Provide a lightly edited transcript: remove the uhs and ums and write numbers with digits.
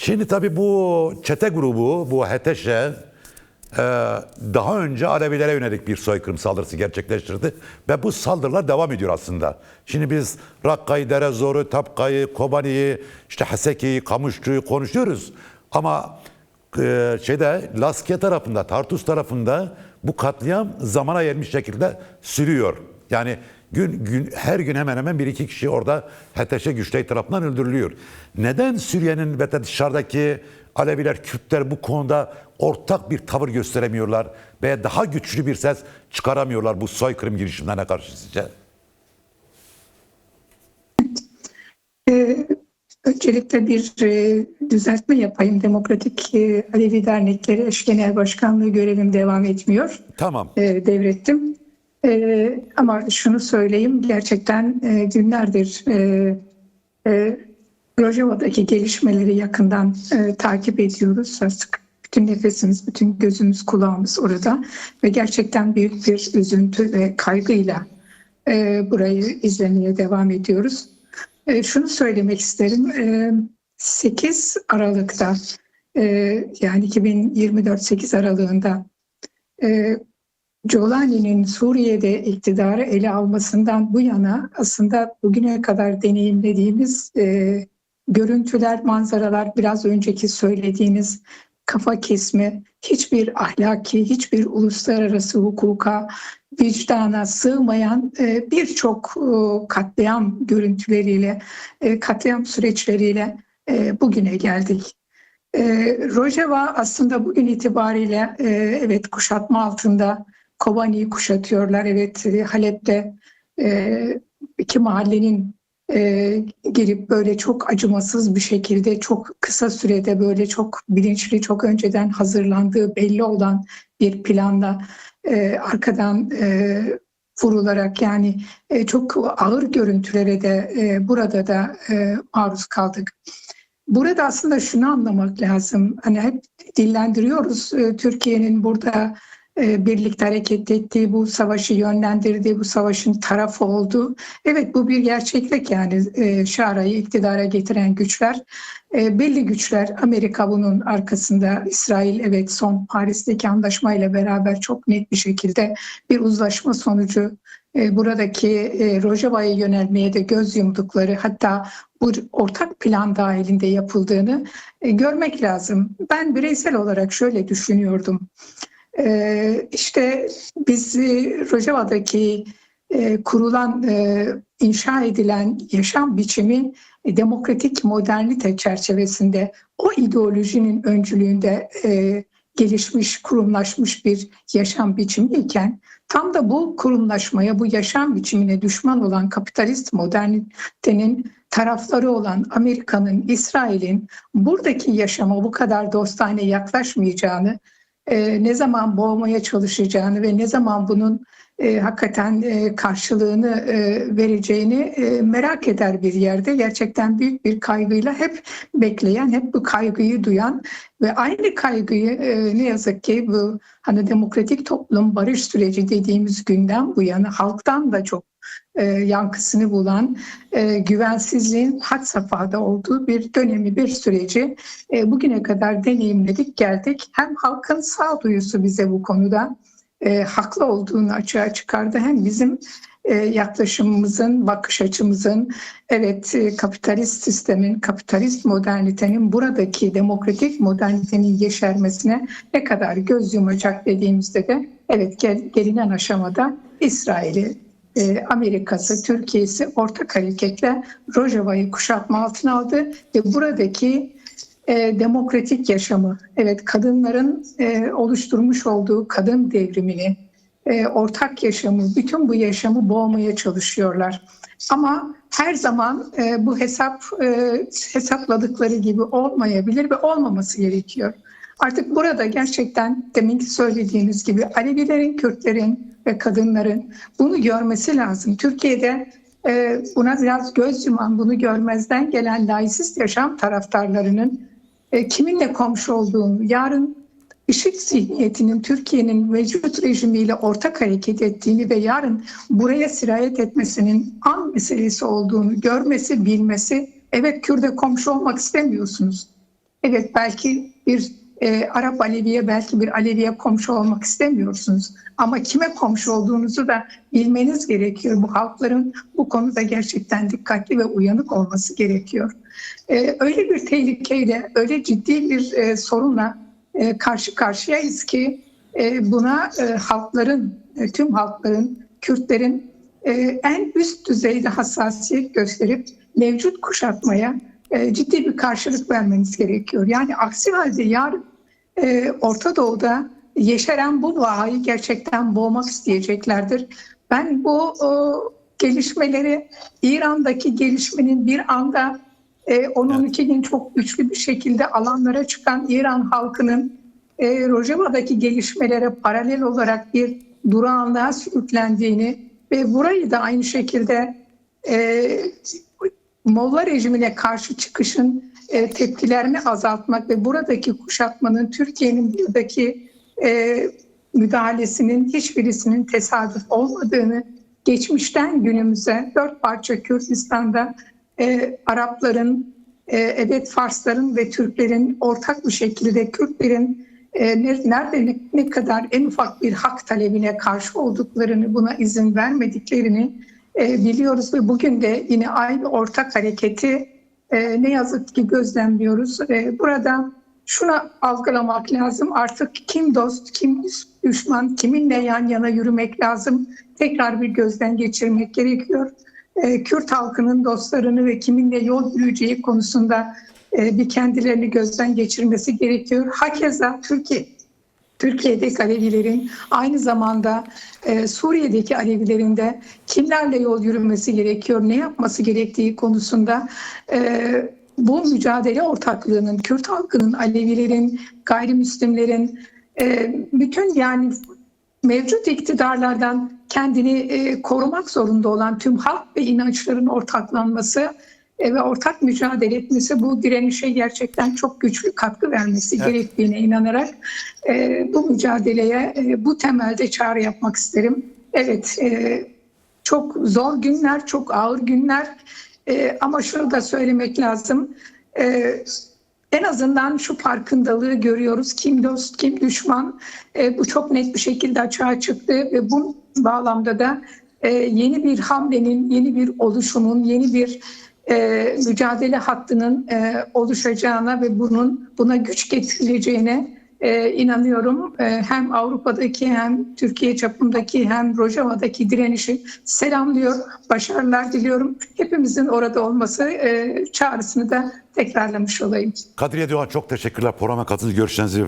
Şimdi tabii bu çete grubu, bu HTŞ daha önce Alevilere yönelik bir soykırım saldırısı gerçekleştirdi ve bu saldırılar devam ediyor aslında. Şimdi biz Rakka'yı, Derezor'u, Tapka'yı, Kobani'yi, işte Haseki'yi, Kamuşçu'yu konuşuyoruz. Ama Laskiye tarafında, Tartus tarafında bu katliam zamana yayılmış şekilde sürüyor. Yani her gün hemen hemen bir iki kişi orada HTŞ güçleri tarafından öldürülüyor. Neden Suriye'nin ve dışarıdaki Aleviler, Kürtler bu konuda ortak bir tavır gösteremiyorlar veya daha güçlü bir ses çıkaramıyorlar bu soykırım girişimlerine karşı sizce? Öncelikle bir düzeltme yapayım. Demokratik Alevi Dernekleri Eş Genel Başkanlığı görevim devam etmiyor. Tamam. Devrettim. Ama şunu söyleyeyim, gerçekten günlerdir Rojava'daki gelişmeleri yakından takip ediyoruz. Artık bütün nefesimiz, bütün gözümüz, kulağımız orada ve gerçekten büyük bir üzüntü ve kaygıyla burayı izlemeye devam ediyoruz. Şunu söylemek isterim, 8 Aralık'ta yani 2024 8 Aralığında Jolani'nin Suriye'de iktidarı ele almasından bu yana aslında bugüne kadar deneyimlediğimiz görüntüler, manzaralar, biraz önceki söylediğiniz kafa kesme, hiçbir ahlaki, hiçbir uluslararası hukuka, vicdana sığmayan birçok katliam görüntüleriyle, katliam süreçleriyle bugüne geldik. Rojava aslında bugün itibariyle evet kuşatma altında, Kobani'yi kuşatıyorlar. Evet, Halep'te iki mahallenin girip böyle çok acımasız bir şekilde çok kısa sürede böyle çok bilinçli, çok önceden hazırlandığı belli olan bir planla arkadan vurularak yani çok ağır görüntülere de burada da maruz kaldık. Burada aslında şunu anlamak lazım. Hani hep dillendiriyoruz Türkiye'nin burada birlikte hareket ettiği, bu savaşı yönlendirdiği, bu savaşın tarafı olduğu. Evet, bu bir gerçeklik yani Şara'yı iktidara getiren güçler, belli güçler. Amerika bunun arkasında, İsrail evet son Paris'teki anlaşmayla beraber çok net bir şekilde bir uzlaşma sonucu buradaki Rojava'ya yönelmeye de göz yumdukları, hatta bu ortak plan dahilinde yapıldığını görmek lazım. Ben bireysel olarak şöyle düşünüyordum. İşte biz Rojava'daki kurulan, inşa edilen yaşam biçimi demokratik modernite çerçevesinde o ideolojinin öncülüğünde gelişmiş, kurumlaşmış bir yaşam biçimi iken tam da bu kurumlaşmaya, bu yaşam biçimine düşman olan kapitalist modernitenin tarafları olan Amerika'nın, İsrail'in buradaki yaşama bu kadar dostane yaklaşmayacağını, ne zaman boğmaya çalışacağını ve ne zaman bunun hakikaten karşılığını vereceğini merak eder bir yerde. Gerçekten büyük bir kaygıyla hep bekleyen, hep bu kaygıyı duyan ve aynı kaygıyı ne yazık ki bu hani demokratik toplum barış süreci dediğimiz günden bu yana halktan da çok yankısını bulan, güvensizliğin had safhada olduğu bir dönemi, bir süreci bugüne kadar deneyimledik, geldik. Hem halkın sağduyusu bize bu konuda haklı olduğunu açığa çıkardı, hem bizim yaklaşımımızın, bakış açımızın, evet kapitalist sistemin, kapitalist modernitenin buradaki demokratik modernitenin yeşermesine ne kadar göz yumacak dediğimizde de evet gelinen aşamada İsrail'i, Amerika'sı, Türkiye'si ortak hareketle Rojava'yı kuşatma altına aldı ve buradaki demokratik yaşamı, evet kadınların oluşturmuş olduğu kadın devrimini, ortak yaşamı, bütün bu yaşamı boğmaya çalışıyorlar. Ama her zaman bu hesapladıkları gibi olmayabilir ve olmaması gerekiyor. Artık burada gerçekten deminki söylediğiniz gibi Alevilerin, Kürtlerin ve kadınların bunu görmesi lazım. Türkiye'de buna biraz göz yuman, bunu görmezden gelen laisist yaşam taraftarlarının kiminle komşu olduğunu, yarın IŞİD zihniyetinin Türkiye'nin mevcut rejimiyle ortak hareket ettiğini ve yarın buraya sirayet etmesinin an meselesi olduğunu görmesi, bilmesi. Evet, Kürt'e komşu olmak istemiyorsunuz. Evet, belki bir Arap Alevi'ye, belki bir Alevi'ye komşu olmak istemiyorsunuz. Ama kime komşu olduğunuzu da bilmeniz gerekiyor. Bu halkların bu konuda gerçekten dikkatli ve uyanık olması gerekiyor. Öyle bir tehlikeyle, öyle ciddi bir sorunla karşı karşıyayız ki buna halkların, tüm halkların, Kürtlerin en üst düzeyde hassasiyet gösterip mevcut kuşatmaya ciddi bir karşılık vermeniz gerekiyor. Yani aksi halde yarın Orta Doğu'da yeşeren bu vahayı gerçekten boğmak isteyeceklerdir. Ben bu gelişmeleri, İran'daki gelişmenin bir anda 10-12 gün çok güçlü bir şekilde alanlara çıkan İran halkının Rojava'daki gelişmelere paralel olarak bir durağanlığa sürüklendiğini ve burayı da aynı şekilde Molla rejimine karşı çıkışın tepkilerini azaltmak ve buradaki kuşatmanın Türkiye'nin buradaki müdahalesinin hiçbirisinin tesadüf olmadığını, geçmişten günümüze 4 parça Kürdistan'da Arapların, evet Farsların ve Türklerin ortak bir şekilde Kürtlerin nerede ne kadar en ufak bir hak talebine karşı olduklarını, buna izin vermediklerini biliyoruz ve bugün de yine aynı ortak hareketi ne yazık ki gözlemliyoruz. Burada şunu algılamak lazım, artık kim dost, kim düşman, kiminle yan yana yürümek lazım. Tekrar bir gözden geçirmek gerekiyor. Kürt halkının dostlarını ve kiminle yol yürüyeceği konusunda bir kendilerini gözden geçirmesi gerekiyor. Hakeza Türkiye'deki Alevilerin aynı zamanda Suriye'deki Alevilerin de kimlerle yol yürümesi gerekiyor, ne yapması gerektiği konusunda bu mücadele ortaklığının, Kürt halkının, Alevilerin, gayrimüslimlerin, bütün yani mevcut iktidarlardan kendini korumak zorunda olan tüm halk ve inançların ortaklanması ve ortak mücadele etmesi, bu direnişe gerçekten çok güçlü katkı vermesi gerektiğine inanarak bu mücadeleye bu temelde çağrı yapmak isterim. Evet, çok zor günler, çok ağır günler ama şunu da söylemek lazım. En azından şu farkındalığı görüyoruz. Kim dost, kim düşman. Bu çok net bir şekilde açığa çıktı ve bu bağlamda da yeni bir hamlenin, yeni bir oluşumun, yeni bir mücadele hattının oluşacağına ve buna güç getirileceğine inanıyorum. Hem Avrupa'daki hem Türkiye çapındaki hem Rojava'daki direnişi selamlıyor, başarılar diliyorum. Hepimizin orada olması çağrısını da tekrarlamış olayım. Kadriye Doğan, çok teşekkürler. Programa katıldığınız, görüşlerinizi